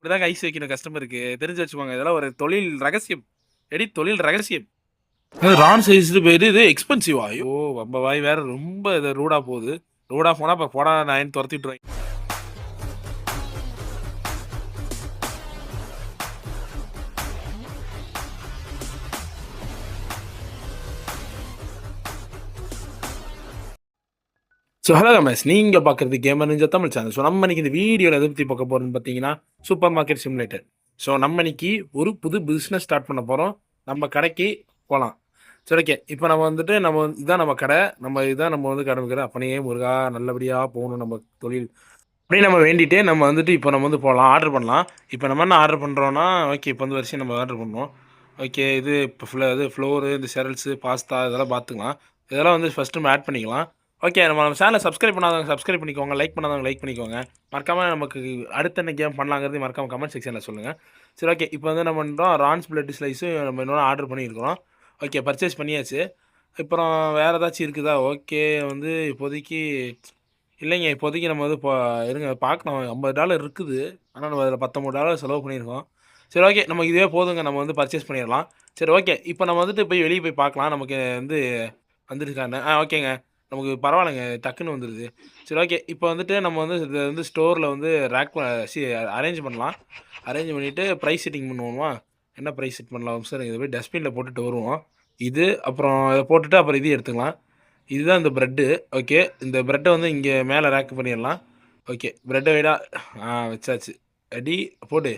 இப்படிதாங்க ஐஸ் வைக்கணும் கஸ்டமருக்கு. தெரிஞ்சு வச்சுக்கோங்க. இதெல்லாம் ஒரு தொழில் ரகசியம். தொழில் ரகசியம். ரான் சைஸ்டு போயிட்டு இது எக்ஸ்பென்சிவா? ஐயோ! நம்ம வாய் வேற ரொம்ப இது ரூடா போகுது. ரூடா போனா அப்ப போடா நாயின்னு தொரத்தி விட்டுருவாங்க. ஸோ ஹலோ ரமேஷ், நீங்க பார்க்குறது gamer ninja Tamil channel. So நம்ம இன்னைக்கு இந்த வீடியோவில் எதை பற்றி பார்க்க போகிறோம்னு பார்த்தீங்கன்னா, சூப்பர் மார்க்கெட் சிமுலேட்டர். ஸோ நம்ம இன்னைக்கு ஒரு புது பிஸ்னஸ் ஸ்டார்ட் பண்ண போகிறோம். நம்ம கடைக்கு போகலாம். சரி, ஓகே. இப்போ நம்ம வந்துட்டு இதான் நம்ம கடை. இதான் நம்ம வந்து கடை வைக்கிற அப்பனையே முருகா நல்லபடியாக போகணும் நம்ம தொழில். அப்படியே நம்ம வேண்டிட்டு நம்ம வந்துட்டு இப்போ நம்ம வந்து போகலாம், ஆர்டர் பண்ணலாம். இப்போ நம்ம என்ன ஆர்டர் பண்ணுறோன்னா, ஓகே இப்போ வந்து வரிசையும் நம்ம ஆர்டர் பண்ணோம். ஓகே, இது இப்போ ஃப்ளோரு, இந்த செரல்ஸு, பாஸ்தா இதெல்லாம் பார்த்துக்கலாம். இதெல்லாம் வந்து ஃபஸ்ட்டு நம்ம ஆட் பண்ணிக்கலாம். ஓகே, நம்ம சேனலை சப்ஸ்கிரைப் பண்ணாதவங்க சப்ஸ்கிரைப் பண்ணிக்கோங்க, லைக் பண்ணாதவங்க லைக் பண்ணிக்கோங்க. மறக்காமல் நமக்கு அடுத்த என்ன கேம் பண்ணலாங்கிறது மறக்காமல் கமெண்ட் செக்ஷனில் சொல்லுங்கள். சரி, ஓகே. இப்போ வந்து என்ன பண்ணுறோம், ரான்ஸ் பிளட் ஸ்லைஸு நம்ம இன்னொன்று ஆர்டர் பண்ணியிருக்கிறோம். ஓகே, பர்ச்சேஸ் பண்ணியாச்சு. அப்புறம் வேறு ஏதாச்சும் இருக்குதா? ஓகே, வந்து இப்போதைக்கு இல்லைங்க. இப்போதைக்கு நம்ம வந்து இப்போ இருங்க பார்க்கலாம். $50 இருக்குது. ஆனால் நம்ம அதில் $19 செலவு பண்ணியிருக்கோம். சரி, ஓகே. நமக்கு இதுவே போதுங்க. நம்ம வந்து பர்ச்சேஸ் பண்ணிடலாம். சரி, ஓகே. இப்போ நம்ம வந்துட்டு போய் வெளியே போய் பார்க்கலாம். நமக்கு வந்து வந்துருக்கான்னு. ஓகேங்க. நமக்கு பரவாயில்லைங்க. டக்குன்னு வந்துடுது. சரி, ஓகே. இப்போ வந்துட்டு நம்ம வந்து இதை வந்து ஸ்டோரில் வந்து ரேக் அரேஞ்ச் பண்ணலாம். அரேஞ்ச் பண்ணிவிட்டு ப்ரைஸ் செட்டிங் பண்ணுவோமா? என்ன ப்ரைஸ் செட் பண்ணலாம் சார்? இதை போய் டஸ்ட்பினில் போட்டுட்டு வருவோம். இது அப்புறம் இதை போட்டுட்டு அப்புறம் இது எடுத்துக்கலாம். இதுதான் இந்த ப்ரெட்டு. ஓகே, இந்த ப்ரெட்டை வந்து இங்கே மேலே ரேக் பண்ணிடலாம். ஓகே, ப்ரெட்டை வைடா. வச்சாச்சு. ரெடி போட்டு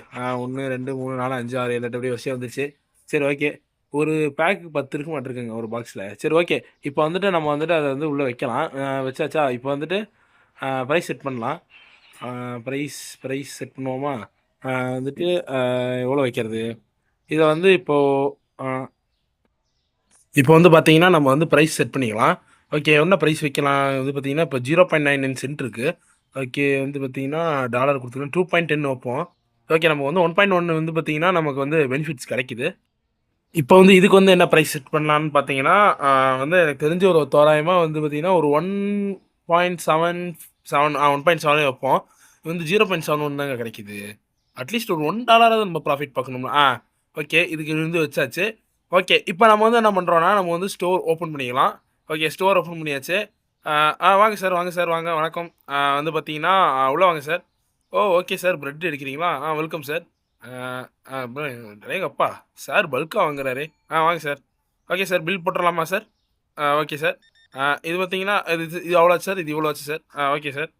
1 2 3 4 5 6 7 8 அப்படியே வரிசையாக வந்துருச்சு. சரி, ஓகே. ஒரு பேக்கு 10 இருக்க மாட்டிருக்குங்க ஒரு பாக்ஸில். சரி, ஓகே. இப்போ வந்துட்டு நம்ம வந்துட்டு அதை வந்து உள்ளே வைக்கலாம். வச்சாச்சா? இப்போ வந்துட்டு ப்ரைஸ் செட் பண்ணலாம். ப்ரைஸ் ப்ரைஸ் செட் பண்ணுவோமா? வந்துட்டு எவ்வளோ வைக்கிறது? இதை வந்து இப்போ வந்து பார்த்தீங்கன்னா நம்ம வந்து ப்ரைஸ் செட் பண்ணிக்கலாம். ஓகே, என்ன ப்ரைஸ் வைக்கலாம் வந்து பார்த்தீங்கன்னா, இப்போ 0.99 சென்ட் இருக்குது. ஓகே, வந்து பார்த்தீங்கன்னா டாலர் கொடுத்துக்கலாம் 2.10 வைப்போம். ஓகே, நம்ம வந்து 1.1 வந்து பார்த்தீங்கன்னா நமக்கு வந்து பெனிஃபிட்ஸ் கிடைக்குது. இப்போ வந்து இதுக்கு வந்து என்ன ப்ரைஸ் செட் பண்ணலான்னு பார்த்தீங்கன்னா, வந்து எனக்கு தெரிஞ்ச ஒரு தோராயமாக வந்து பார்த்தீங்கன்னா ஒரு 1.77 1.7 வைப்போம். இது வந்து 0.71 தாங்க கிடைக்குது. அட்லீஸ்ட் ஒரு $1 நம்ம ப்ராஃபிட் பார்க்கணும்னா ஓகே, இதுக்கு வந்து வச்சாச்சு. ஓகே, இப்போ நம்ம வந்து என்ன பண்ணுறோன்னா, நம்ம வந்து ஸ்டோர் ஓப்பன் பண்ணிக்கலாம். ஓகே, ஸ்டோர் ஓப்பன் பண்ணியாச்சு. வாங்க சார், வாங்க சார், வாங்க வணக்கம். வந்து பார்த்தீங்கன்னா உள்ளே வாங்க சார். ஓ, ஓகே சார், பிரெட் எடுக்கிறீங்களா? Welcome sir. அப்பா சார் பல்காக வாங்குறாரு. வாங்க சார். ஓகே சார், பில் போட்டுடலாமா சார்? Okay sir. இது பார்த்தீங்கன்னா இது இது இது அவ்வளோ சார், இது இவ்வளோ ஆச்சு சார். Okay sir.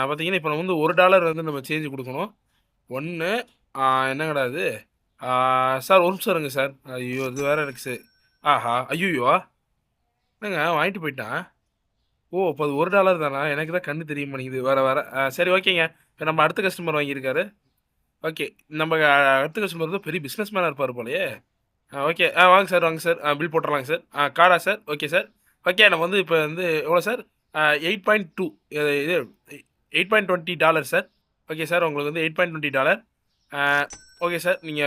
பார்த்தீங்கன்னா இப்போ நம்ம வந்து $1 வந்து நம்ம சேஞ்சு கொடுக்கணும். 1 என்னங்கடா இது? சார் ஒரு நிமிஷம் இருங்க சார். ஐயோ! இது வேற எனக்கு ஆஹா! ஐய்யய்யோ! என்னங்க வாங்கிட்டு போயிட்டான். ஓ! அப்போ அது $1 தானா? எனக்கு தான் கண்ணு தெரிய மாட்டேங்குது. வர வர. சரி, ஓகேங்க. இப்ப நம்ம அடுத்த கஸ்டமர் வாங்கியிருக்காரு. ஓகே. நம்ம அடுத்த கஸ்டமர் வந்து பெரிய பிசினஸ் மேனா இருப்பாரு போலயே! ஓகே. வாங்க சார், வாங்க சார். பில் போட்டுறலாங்க சார். கார்டா சார்? Okay sir. ஓகே, நம்ம வந்து இப்ப வந்து எவ்வளோ சார்? 8.2 இது $8.20 சார். ஓகே சார், உங்களுக்கு வந்து $8.20. ஆ ஓகே சார். நீங்க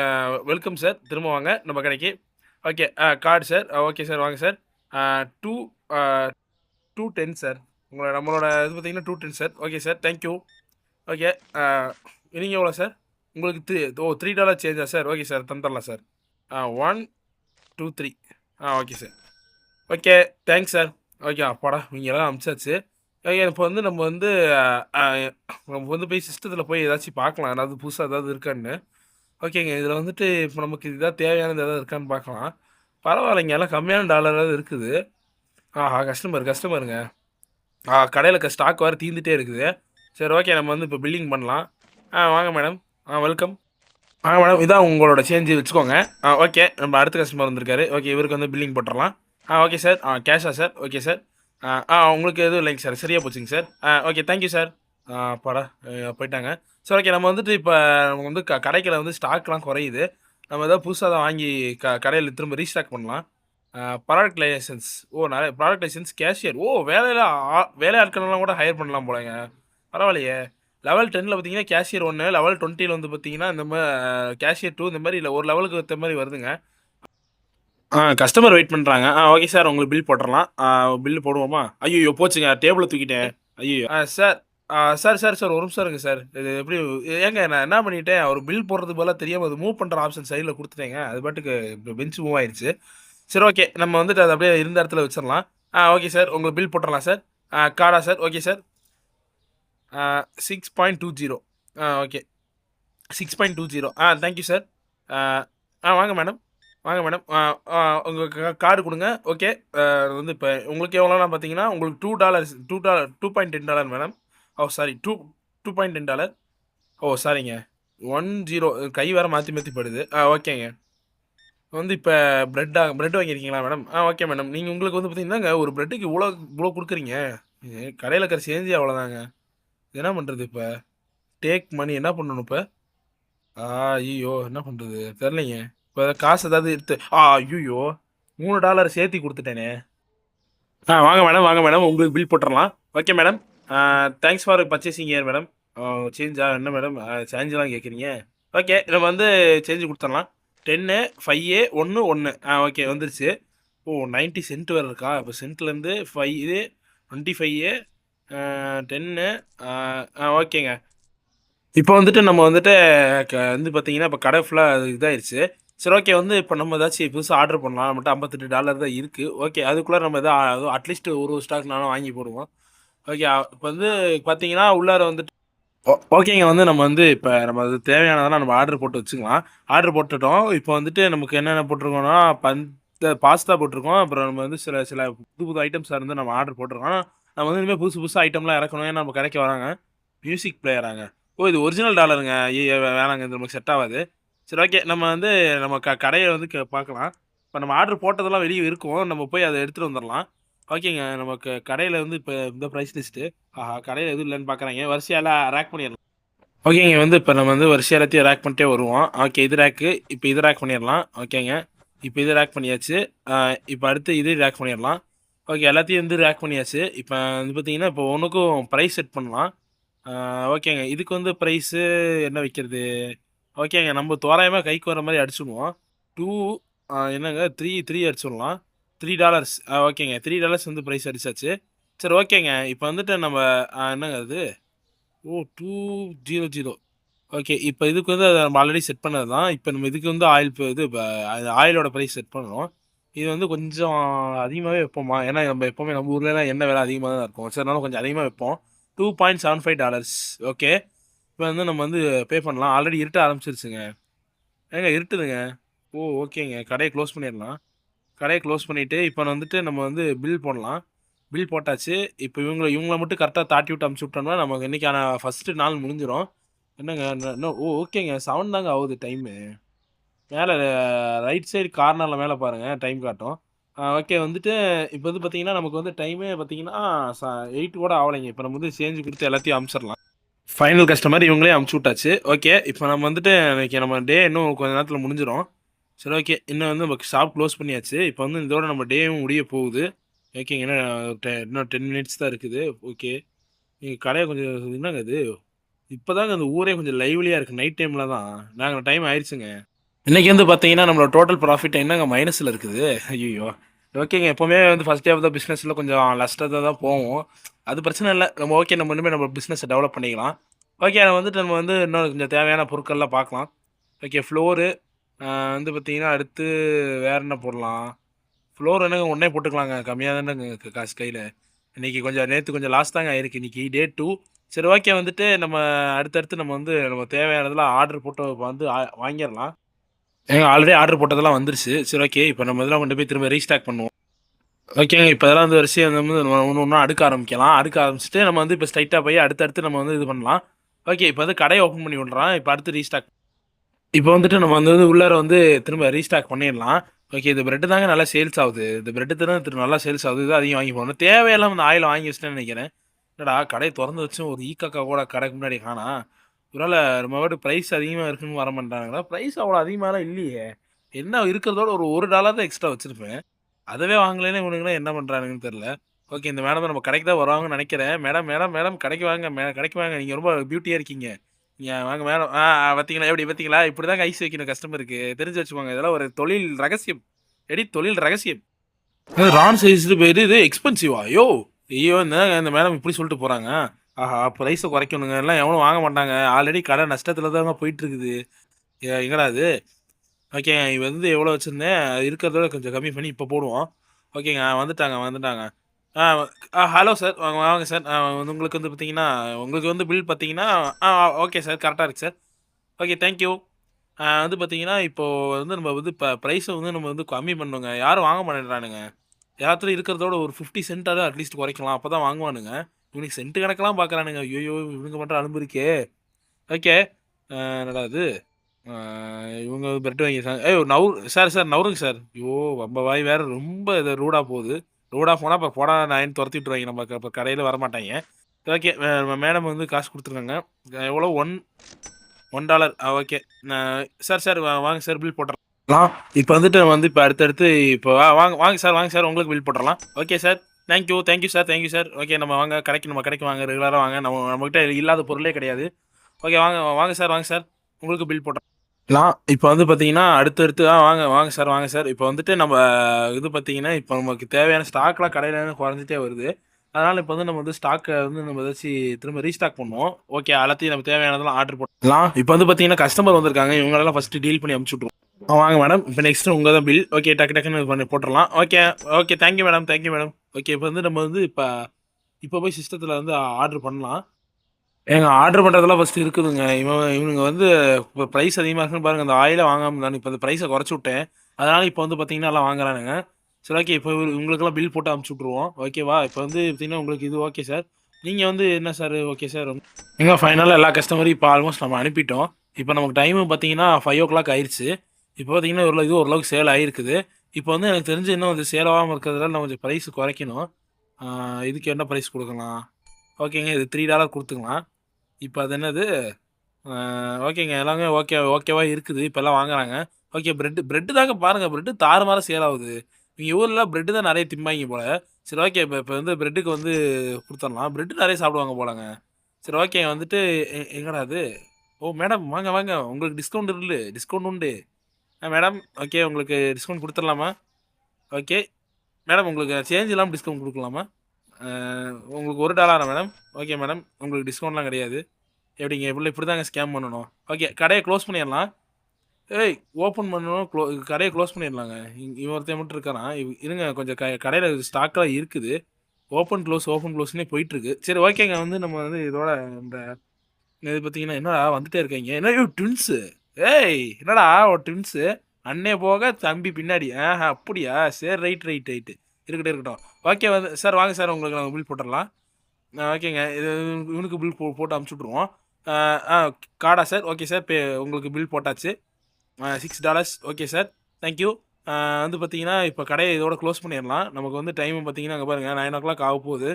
வெல்கம் சார். திரும்ப வாங்க நம்ம கடைக்கு. Okay. Card sir. Okay sir, வாங்க சார். 2 அ 210 சார். நம்மளோட இது பார்த்தீங்கன்னா 210 sir. Okay sir. Thank you. Okay. அ நீங்க எவ்வளோ சார்? உங்களுக்கு $3 சேஞ்சா சார்? ஓகே சார், தந்துரலாம் sir. 1 2 3 okay sir. Okay. Thanks sir. Okay, அப்பாடா! இவங்கெல்லாம் அனுப்பிச்சாச்சு. ஓகே, இப்போ வந்து நம்ம வந்து அ நம்ம வந்து போய் சிஸ்டத்தில் போய் ஏதாச்சும் பார்க்கலாம். ஏதாவது புதுசா ஏதாவது இருக்கான்னு. ஓகேங்க. இதில வந்துட்டு இப்போ நமக்கு இதான் தேவையானது ஏதாவது இருக்கான்னு பார்க்கலாம். பரவாயில்லைங்க. எல்லாம் கம்மியான டாலராவது இருக்குது. ஆஹா! கஸ்டமருங்க. கடையில ஸ்டாக் வேறு தீர்ந்துட்டே இருக்குது. சரி, ஓகே. நம்ம வந்து இப்போ பில்லிங் பண்ணலாம். வாங்க மேடம். வெல்கம். வாங்க மேடம். இதான் உங்களோட சேஞ்சு வச்சுக்கோங்க. ஓகே. நம்ம அடுத்த கஸ்டமர் வந்திருக்காரு. ஓகே, இவருக்கு வந்து பில்லிங் போட்டுறலாம். Okay sir. கேஷா சார்? Okay sir. உங்களுக்கு எதுவும் இல்லைங்க சார். சரியா போச்சுங்க sir. Okay, thank you sir. அப்பாடா! போயிட்டாங்க. சரி, ஓகே. நம்ம வந்துட்டு இப்போ நம்ம வந்து கடைக்கில வந்து ஸ்டாக்லாம் குறையுது. நம்ம ஏதாவது புதுசா தான் வாங்கி கடையில திரும்ப ரீஸ்டாக் பண்ணலாம். Product licence. நிறைய ப்ராடக்ட் லைசன்ஸ், கேஷியர். வேலையில வேலை ஆட்களெல்லாம் கூட ஹையர் பண்ணலாம் போலங்க. பரவாயில்லையே! லெவல் 10ல பார்த்தீங்கன்னா கேஷியர் 1, லெவல் 20ல வந்து பார்த்தீங்கன்னா இந்த கேஷியர் 2 இந்த மாரி இல்ல ஒரு லெவலுக்கு ஏத்த மாரி வருதுங்க. கஸ்டமர் வெயிட் பண்றாங்க. ஓகே சார், உங்களுக்கு பில் போட்டுறலாம். பில் போடுவோமா? ஐய்யய்யோ! போச்சுங்க. டேபிள தூக்கிட்டேன். ஐய்யய்யோ! சார் சார் ஒரு நிமிஷம் இருங்க சார். இது எப்படி ஏங்க நான் என்ன பண்ணிட்டேன், ஒரு பில் போடுறதுக்கு பதிலா தெரியாம அது மூவ் பண்ற ஆப்ஷன் சைடுல குடுத்துட்டேங்க. அது பாட்டுக்கு பெஞ்ச் மூவ் ஆயிருச்சு. சரி ஓகே. நம்ம வந்துட்டு அத அப்படியே இருந்த இடத்துல வச்சிரலாம். Okay sir. உங்களுக்கு பில் போட்டுறலாம் சார். கார்டா sir? Okay sir. 6.20. Okay. 6.20. Thank you sir. ஆ வாங்க மேடம். வாங்க மேடம். உங்க கார்டு குடுங்க. ஓகே. வந்து இப்ப உங்களுக்கு எவ்வளோனா பார்த்தீங்கன்னா, உங்களுக்கு $2 $2.10 மேடம். ஓ சாரி 2.10. ஓ சாரிங்க. 10 கை வேற மாத்தி மாத்தி படுது. ஓகேங்க. வந்து இப்ப பிரெட் வாங்கியிருக்கீங்களா மேடம்? Okay madam. நீங்க உங்களுக்கு வந்து பார்த்தீங்கன்னாங்க, ஒரு பிரெட்டுக்கு இவ்வளோ இவ்வளோ குடுக்குறீங்க. கடையில இருக்கிற சேஞ்சே அவ்வளோதாங்க. என்ன பண்றது இப்ப? டேக் மனி என்ன பண்ணணும் இப்ப? ஐய்யயோ! என்ன பண்றது? தெரியலைங்க. இப்ப காசு ஏதாவது எடுத்து ஐய்யயோ! $3 சேர்த்தி குடுத்துட்டேனே! வாங்க மேடம், வாங்க மேடம். உங்களுக்கு பில் போட்டுறலாம். Okay madam. Thanks for purchasing here madam. சேஞ்சா என்ன மேடம்? சேஞ்சலாம் கேட்குறீங்க? ஓகே. நம்ம வந்து சேஞ்சு குடுத்துறலாம். 10 5 1 1 ஓகே வந்துருச்சு. ஓ! 90 சென்ட் வேற இருக்கா? அப்ப சென்ட்லேருந்து 5 25 10 ஓகேங்க. இப்போ வந்துட்டு நம்ம வந்துட்டு வந்து பார்த்தீங்கன்னா, இப்போ கடை ஃபுல்லா இதாயிருச்சு. சரி ஓகே வந்து இப்போ நம்ம ஏதாச்சும் புதுசா ஆர்டர் பண்ணலாம். நம்மட்ட $58 தான் இருக்கு. ஓகே அதுக்குள்ள நம்ம அட்லீஸ்ட் ஒரு ஸ்டாக்னாலும் வாங்கி போடுவோம். ஓகே இப்போ வந்து பார்த்தீங்கன்னா, உள்ளார வந்துட்டு ஓகேங்க வந்து நம்ம வந்து இப்போ நம்ம அது தேவையானதெல்லாம் நம்ம ஆர்டர் போட்டு வச்சுக்கலாம். ஆர்டர் போட்டுட்டோம். இப்போ வந்துட்டு நமக்கு என்னென்ன போட்டிருக்கோம்னா, பாஸ்தா போட்டிருக்கோம். அப்புறம் நம்ம வந்து சில சில புது புது ஐட்டம்ஸா இருந்து நம்ம ஆர்டர் போட்டிருக்கோம். நம்ம வந்து இனிமேல் புதுசு புதுசா ஐட்டம்லாம் இறக்கணும். ஏன்னா நம்ம கடைக்கு வராங்க. மியூசிக் பிளேயராங்க. ஓ! இது ஒரிஜினல் டாலருங்க. ஐய்யய்யோ! வேணாங்க. இது நமக்கு செட் ஆவாது. சரி ஓகே. நம்ம வந்து நம்ம கடைய வந்து பார்க்கலாம். இப்ப நம்ம ஆர்டர் போட்டதெல்லாம் வெளிய இருக்கும். நம்ம போய் அத எடுத்துட்டு வந்துரலாம். ஓகேங்க. நமக்கு கடையில வந்து இப்ப இந்த பிரைஸ் லிஸ்ட்டு. கடையில எதுவும் இல்லன்னு பார்க்குறாய்ங்க. வரிசையா எல்லாம் ரேக் பண்ணிரலாம். ஓகேங்க. வந்து இப்ப நம்ம வந்து வரிசையா எல்லாத்தையும் ரேக் பண்ணிட்டே வருவோம். ஓகே. இது ரேக்கு. இப்ப இது ரேக் பண்ணிரலாம். ஓகேங்க. இப்ப இது ரேக் பண்ணியாச்சு. அ இப்ப அடுத்து இது ரேக் பண்ணிரலாம். ஓகே. எல்லாத்தையும் வந்து ரேக் பண்ணியாச்சு. இப்ப வந்து பார்த்தீங்கன்னா, இப்போ ஒண்ணுக்கும் பிரைஸ் செட் பண்ணலாம். ஓகேங்க. இதுக்கு வந்து பிரைஸு என்ன வைக்கிறது? ஓகேங்க. நம்ம தோராயமா கைக்கு வர மாரி அடிச்சுடுவோம். 2 என்னங்க 3 அடிச்சுடலாம். $3 ஓகேங்க. $3 வந்து பிரைஸ் அடிச்சாச்சு. சரி ஓகேங்க. இப்ப வந்துட்டு நம்ம என்னங்க அது? ஓ 200. ஓகே. இப்ப இதுக்கு வந்து அத நம்ம ஆல்ரெடி செட் பண்ணது தான். இப்ப நம்ம இதுக்கு வந்து ஆயில் இது ஆயிலோட பிரைஸ் செட் பண்ணணும். இது வந்து கொஞ்சம் அதிகமாவே வைப்போமா? ஏன்னா நம்ம எப்பவுமே நம்ம ஊர்லலாம் எண்ணெய் விலை அதிகமா தான் இருக்கும். சரி அதனால கொஞ்சம் அதிகமா வைப்போம். $2.75. ஓகே. இப்ப வந்து நம்ம வந்து பே பண்ணலாம். ஆல்ரெடி இருட்ட ஆரம்பிச்சிருச்சுங்க. ஏங்க இருட்டுதுங்க. ஓ! ஓகேங்க. கடைய க்ளோஸ் பண்ணிரலாம். கடைய க்ளோஸ் பண்ணிட்டு, இப்ப வந்துட்டு நம்ம வந்து பில் போடலாம். பில் போட்டாச்சு. இப்ப இவங்கள மட்டும் கரெக்ட்டா தாட்டி விட்டு அனுப்பிச்சு விட்டோம்னா, நமக்கு இன்னைக்கான ஃபர்ஸ்ட்டு நாள் முடிஞ்சிரும். என்னங்க இன்னும் ஓகேங்க. 7 தாங்க ஆகுது டைமு. மேல ரைட் சைடு கார்னர்ல மேல பாருங்க டைம் காட்டும். ஓகே வந்துட்டு இப்ப வந்து பார்த்தீங்கன்னா, நமக்கு வந்து டைமே பார்த்தீங்கன்னா, ச 8 கூட ஆவலைங்க. இப்ப நம்ம வந்து சேஞ்சு குடுத்து எல்லாத்தையும் அனுப்பிச்சிரலாம். ஃபைனல் கஸ்டமர் இவங்களே அனுப்பிச்சு விட்டாச்சு. ஓகே. இப்ப நம்ம வந்துட்டு இன்னைக்கு நம்ம டே இன்னும் கொஞ்ச நேரத்தில முடிஞ்சிரும். சரி ஓகே. இன்னும் வந்து நமக்கு ஷாப் க்ளோஸ் பண்ணியாச்சு. இப்ப வந்து இதோட நம்ம டேவும் முடிய போகுது. ஓகேங்க. இன்னும் 10 மினிட்ஸ் தான் இருக்குது. ஓகே. நீங்க கடைய கொஞ்சம் என்னங்க இது? இப்பதாங்க இந்த ஊரே கொஞ்சம் லைவ்லியா இருக்கு. நைட் டைம்ல தான். நாங்க டைம் ஆயிருச்சுங்க. இன்னைக்கு வந்து பார்த்தீங்கன்னா, நம்மளோட டோட்டல் ப்ராஃபிட் என்னங்க மைனஸ்ல இருக்குது. ஐய்யயோ! ஓகேங்க. எப்பவுமே வந்து ஃபர்ஸ்ட் டே ஆஃப் த பிசினஸ்ல கொஞ்சம் நஷ்டத்துல தான் போவும். அது பிரச்சனை இல்ல. நம்ம ஓகே நம்ம இனிமே நம்ம பிசினஸ டெவலப் பண்ணிக்கலாம். ஓகே நம்ம வந்து இன்னும் கொஞ்சம் தேவையான பொருட்கள்லாம் பார்க்கலாம். ஓகே ஃப்ளோரு வந்து பார்த்தீங்கன்னா, அடுத்து வேற என்ன போடலாம்? ஃப்ளோர் என்னங்க ஒண்ணே போட்டுக்கலாங்க. கம்மியா தானங்க இருக்கு காசு கையில. இன்னைக்கு கொஞ்சம் நேத்து கொஞ்சம் லாஸ் தாங்க ஆயிருக்கு. இன்னைக்கு டே 2. சரி ஓகே வந்துட்டு நம்ம அடுத்தடுத்து நம்ம வந்து நம்ம தேவையானதெல்லாம் ஆர்டர் போட்டு வந்து வாங்கிரலாம். ஏங்க ஆல்ரெடி ஆர்டர் போட்டதெல்லாம் வந்துருச்சு. சரி ஓகே. இப்ப நம்ம இதெல்லாம் கொண்டு போய் திரும்ப ரீஸ்டாக் பண்ணுவோம். ஓகேங்க. இப்ப இதெல்லாம் வந்து வரிசையா வந்து ஒண்ணு ஒண்ணா அடுக்க ஆரம்பிக்கலாம். அடுக்க ஆரம்பிச்சுட்டு நம்ம வந்து இப்ப ஸ்ட்ரைட்டா போய் அடுத்தடுத்து நம்ம வந்து இது பண்ணலாம். ஓகே. இப்ப வந்து கடைய ஓப்பன் பண்ணி விடுறான். இப்ப அடுத்து ரீஸ்டாக். இப்ப வந்துட்டு நம்ம வந்து உள்ளார வந்து திரும்ப ரீஸ்டாக் பண்ணிடலாம். ஓகே. இந்த பிரெட் தாங்க நல்லா சேல்ஸ் ஆகுது. இந்த பிரெட் தான் நல்லா சேல்ஸ் ஆகுது. இது அதிகம் வாங்கி போடணும். தேவையில்லாம இந்த ஆயில வாங்கி வச்சுட்டேன்னு நெனைக்கிறேன். என்னடா கடைய தொறந்து வச்சும் ஒரு காக்கா கூட கடைக்கு முன்னாடி காணோம். ஒருவேள நம்ம பாட்டுக்கு பிரைஸ் அதிகமா இருக்குன்னு வர மாட்டானுங்களா? பிரைஸ் அவ்வளோ அதிகமாலாம் இல்லையே! என்ன இருக்கிறதோட ஒரு $1 தான் எக்ஸ்ட்ரா வச்சிருப்பேன். அதவே வாங்கலைன்னா இவனுங்கலாம் என்ன பண்றானுங்கன்னு தெரியல. ஓகே இந்த மேடம் நம்ம கடைக்கு தான் வருவாங்கன்னு நெனைக்கிறேன். மேடம், மேடம், மேடம் கடைக்கு வாங்க. கடைக்கு வாங்க. நீங்க ரொம்ப பியூட்டியா இருக்கீங்க. நீங்க வாங்க மேடம். பாத்தீங்களா? எப்படி பாத்தீங்களா? இப்படிதாங்க ஐஸ் வைக்கணும் கஸ்டமருக்கு. தெரிஞ்சு வச்சுக்கோங்க. இதெல்லாம் ஒரு தொழில் ரகசியம். தொழில் ரகசியம். ரான் சைஸ்டு போயிட்டு இது எக்ஸ்பென்சிவா? யோவ்! ஐயோ! என்னங்க இந்த மேடம் இப்படி சொல்லிட்டு போறாங்க. ஆஹா! பிரைஸ குறைக்கணுங்க. எல்லாம் எவனும் வாங்க மாட்டாங்க. ஆல்ரெடி கடை நஷ்டத்துல தாங்க போயிட்டு இருக்குது. எங்கடா இது? ஓகேங்க. இது வந்து எவ்வளோ வச்சிருந்தேன், இருக்கிறத விட கொஞ்சம் கம்மி பண்ணி இப்போ போடுவோம். ஓகேங்க. வந்துட்டாங்க, வந்துட்டாங்க. ஆ ஹலோ சார். வாங்க வாங்க சார். வந்து உங்களுக்கு வந்து பார்த்தீங்கன்னா, உங்களுக்கு வந்து பில் பார்த்தீங்கன்னா ஆ ஓகே சார். கரெக்ட்டா இருக்கு சார். Okay thank you. வந்து பார்த்தீங்கன்னா, இப்போ வந்து நம்ம வந்து பிரைஸ வந்து நம்ம வந்து கம்மி பண்ணணுங்க. யாரும் வாங்க மாட்டேன்றானுங்க. எல்லாத்துலயும் இருக்கிறதோட ஒரு 50 சென்ட்டாவது அட்லீஸ்ட் குறைக்கலாம். அப்பதான் வாங்குவானுங்க. இவனுங்க சென்ட் கணக்கெல்லாம் பார்க்குறானுங்க. ஐய்யயோ! இவனுங்க பண்ற அலும்பு இருக்கே! ஓகே. என்னடா இது? ஆ இவங்க பிரெட் வாங்கியிருக்காங்க. ஏய் சார் சார் நவுருங்க சார். ஐயோ! நம்ம வாய் வேற ரொம்ப இது ரூடா போகுது. ரூடா போனா அப்ப போடா நாயின்னு தொரத்தி விட்டுருவாய்ங்க. நம்ம அப்ப கடையில வரமாட்டாய்ங்க. ஓகே. மேடம் வந்து காசு குடுத்துருக்காங்க. எவ்வளோ $1 ஓகே. சார் சார் வாங்க சார் பில் போட்டுறலாம். இப்ப வந்துட்டு இப்ப அடுத்தடுத்து இப்போ வாங்க வாங்க சார் வாங்க சார் உங்களுக்கு பில் போட்டுறலாம். Okay sir. Thank you sir sir. Okay நம்ம கடைக்கு வாங்க ரெகுலரா வாங்க. நம்மகிட்ட இல்லாத பொருளே கிடையாது. ஓகே வாங்க வாங்க சார் வாங்க சார். உங்களுக்கு பில் போட்டுறலாம். இப்ப வந்து பார்த்தீங்கன்னா, அடுத்தடுத்து வாங்க வாங்க சார் வாங்க சார். இப்ப வந்துட்டு நம்ம இது பார்த்தீங்கன்னா, இப்ப நமக்கு தேவையான ஸ்டாக்லாம் கடையில குறைஞ்சிட்டே வருது. அதனால இப்ப வந்து நம்ம வந்து ஸ்டாக்க வந்து நம்ம ஏதாச்சும் திரும்ப ரீஸ்டாக் பண்ணுவோம். ஓகே எல்லாத்தையும் நம்ம தேவையானதெல்லாம் ஆர்டர் போட்டுலாம். இப்ப வந்து பார்த்தீங்கன்னா, கஸ்டமர் வந்திருக்காங்க. இவங்களெல்லாம் ஃபர்ஸ்ட் டீல் பண்ணி அனுப்பிச்சு விட்டுருவோம். வாங்க மேடம். இப்ப நெக்ஸ்ட் உங்க தான் பில். ஓகே டக்கு டக்குன்னு பண்ணி போட்டுறலாம். Okay okay thank you madam. Okay இப்ப வந்து நம்ம வந்து இப்ப போய் சிஸ்டத்துல வந்து ஆர்டர் பண்ணலாம். ஏங்க ஆர்டர் பண்றதெல்லாம் ஃபர்ஸ்ட் இருக்குதுங்க. இவனுங்க வந்து இப்ப பிரைஸ் அதிகமா இருக்குன்னு பாருங்க. அந்த ஆயில வாங்காம இருந்தானு. இப்ப இந்த பிரைஸ குறைச்சு விட்டேன். அதனால இப்ப வந்து பார்த்தீங்கன்னா, எல்லாம் வாங்குறானுங்க. சரி ஓகே. இப்ப உங்களுக்கெல்லாம் பில் போட்டு அனுப்பிச்சு விட்டுருவோம். ஓகேவா? இப்ப வந்து பார்த்தீங்கன்னா, உங்களுக்கு இது ஓகே சார். நீங்க வந்து என்ன சார் ஓகே சார். ஏங்க ஃபைனலா எல்லா கஸ்டமரையும் இப்ப ஆல்மோஸ்ட் நம்ம அனுப்பிட்டோம். இப்ப நமக்கு டைமும் பார்த்தீங்கன்னா, 5:00 ஆயிருச்சு. இப்ப பார்த்தீங்கன்னா, இது ஓரளவுக்கு சேல் ஆயிருக்குது. இப்ப வந்து எனக்கு தெரிஞ்சு இன்னும் அது சேல் ஆகாம இருக்கிறதுனால நான் கொஞ்சம் பிரைஸ் குறைக்கணும். ஆ இதுக்கு என்ன பிரைஸ் குடுக்கலாம்? ஓகேங்க. இது $3 குடுத்துக்கலாம். இப்ப அது என்னது? அ ஓகேங்க. எல்லாமே ஓகேவா இருக்குது. இப்ப எல்லாம் வாங்குறாங்க. ஓகே பிரெட் தாங்க பாருங்க. பிரெட் தாறுமாறா சேல் ஆவுது. இவங்க ஊர்ல பிரெட் தான் நெறைய திம்பாய்ங்க போல. சரி ஓகே. இப்ப இப்ப வந்து பிரெட்டுக்கு வந்து குடுத்துறலாம். பிரெட் நெறைய சாப்பிடுவாங்க போலங்க. சரி ஓகே. வந்துட்டு எங்கடா இது? ஓ! மேடம் வாங்க, வாங்க. உங்களுக்கு டிஸ்கவுண்ட் உண்டு. Madam okay. உங்களுக்கு டிஸ்கவுண்ட் குடுத்துறலாமா? ஓகே. மேடம் உங்களுக்கு சேஞ்ச் இல்லாம டிஸ்கவுண்ட் குடுக்கலாமா? அ உங்களுக்கு $1 மேடம்? Okay madam. உங்களுக்கு டிஸ்கவுண்ட்லாம் கிடையாது. எப்படிங்க? இப்படிதாங்க ஸ்கேம் பண்ணணும். ஓகே. கடைய க்ளோஸ் பண்ணிறலாம். ஏய்! ஓப்பன் பண்ணணும். கடைய க்ளோஸ் பண்ணிறலாங்க. இவன் ஒருத்தன் மட்டும் இருக்கான். இருங்க கொஞ்சம் கடையில ஸ்டாக்லாம் இருக்குது. ஓப்பன் க்ளோஸ்ன்னே போயிட்டுருக்கு. சரி ஓகேங்க. வந்து நம்ம வந்து இதோட இந்த இது பார்த்தீங்கன்னா, என்னடா வந்துட்டே இருக்காய்ங்க. என்ன ட்வின்ஸு. ஏய்! என்னடா ஒரு ட்வின்ஸு. அண்ணே போக தம்பி பின்னாடி. அப்படியா? சரி ரைட்டு. இருக்கட்டும். ஓகே வந்து சார் வாங்க சார் உங்களுக்கு நாங்க பில் போட்டுறலாம். ஓகேங்க. இது இவனுக்கு பில் போட்டு அனுப்பிச்சு விட்டுருவோம். அ ஆ கார்டா சார்? Okay sir. உங்களுக்கு பில் போட்டாச்சு. $6 ஓகே சார். Thank you. அ வந்து பார்த்தீங்கன்னா, இப்ப கடைய இதோட க்ளோஸ் பண்ணிறலாம். நமக்கு வந்து டைம் பார்த்தீங்கன்னா, அங்க பாருங்க 9:00 ஆகப்போகுது.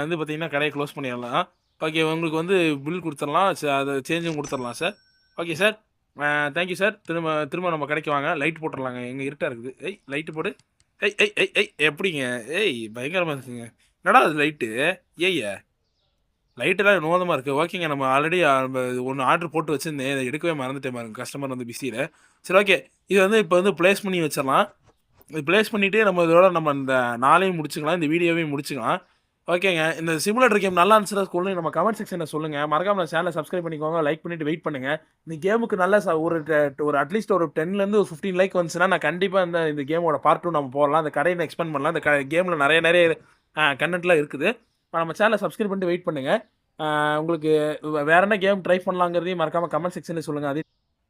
வந்து பார்த்தீங்கன்னா, கடைய க்ளோஸ் பண்ணிறலாம். ஓகே உங்களுக்கு வந்து பில் குடுத்துறலாம். அது சேஞ்சும் குடுத்துறலாம் sir. Okay sir. Thank you sir. திரும்ப திரும்ப நம்ம கடைக்கு வாங்க. லைட் போட்டுறலாங்க. எங்க இருட்டா இருக்குது. லைட் போடு. எப்படிங்க? பயங்கரமா இருக்குங்க. என்னடா அது லைட்டு? ஏய்யா! லைட்டெல்லாம் நோதமா இருக்கு. ஓகேங்க. நம்ம ஆல்ரெடி ஒண்ணு ஆர்டர் போட்டு வச்சிருந்தேன். இத எடுக்கவே மறந்துட்டேன் பாருங்க. கஸ்டமர் வந்து பிஸில. சரி ஓகே. இது வந்து இப்ப வந்து பிளேஸ் பண்ணி வச்சிரலாம். இது பிளேஸ் பண்ணிட்டு நம்ம இதோட நம்ம இந்த நாளையும் முடிச்சுக்கலாம். இந்த வீடியோவையும் முடிச்சுக்கலாம். ஓகேங்க. இந்த சிமுலேட்டர் கேம் நல்லா இருந்துச்சுன்னா சொல்லுங்க. நம்ம கமெண்ட் செக்ஷன்ல சொல்லுங்க. மறக்காம சேனல சப்ஸ்கிரைப் பண்ணிக்கோங்க. லைக் பண்ணிட்டு வெயிட் பண்ணுங்க. இந்த கேமுக்கு நல்ல ஒரு அட்லீஸ்ட் ஒரு 10லேருந்து ஒரு 15 லைக் வந்துச்சுன்னா, நான் கண்டிப்பா இந்த கேமோட பார்ட் 2 நம்ம போடலாம். இந்த கடையை எக்ஸ்பேண்ட் பண்ணலாம். இந்த கேம்ல நெறைய கன்டென்ட்லாம் இருக்குது. நம்ம சேனல சப்ஸ்கிரைப் பண்ணிட்டு வெயிட் பண்ணுங்க. உங்களுக்கு வேற என்ன கேம் ட்ரை பண்ணலாங்கிறதையும் மறக்காம கமெண்ட் செக்ஷன்ல சொல்லுங்க.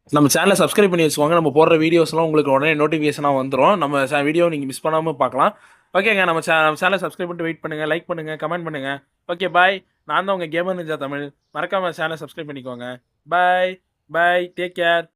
நம்ம சேனலை சப்ஸ்கிரைப் பண்ணி வச்சுக்கோங்க. நம்ம போடுற வீடியோஸ்லாம் உங்களுக்கு உடனே நோட்டிஃபிகேஷனாக வந்துரும். நம்ம வீடியோ நீங்க மிஸ் பண்ணாம பார்க்கலாம். ஓகேங்க. நம்ம சேனலை சப்ஸ்கிரைப் பண்ணிட்டு வெயிட் பண்ணுங்க. லைக் பண்ணுங்க. கமெண்ட் பண்ணுங்க. Okay bye. நான் தான் உங்க கேமர் நிஞ்சா தமிழ். மறக்காம சேனலை சப்ஸ்கிரைப் பண்ணிக்கோங்க. பாய். Take care.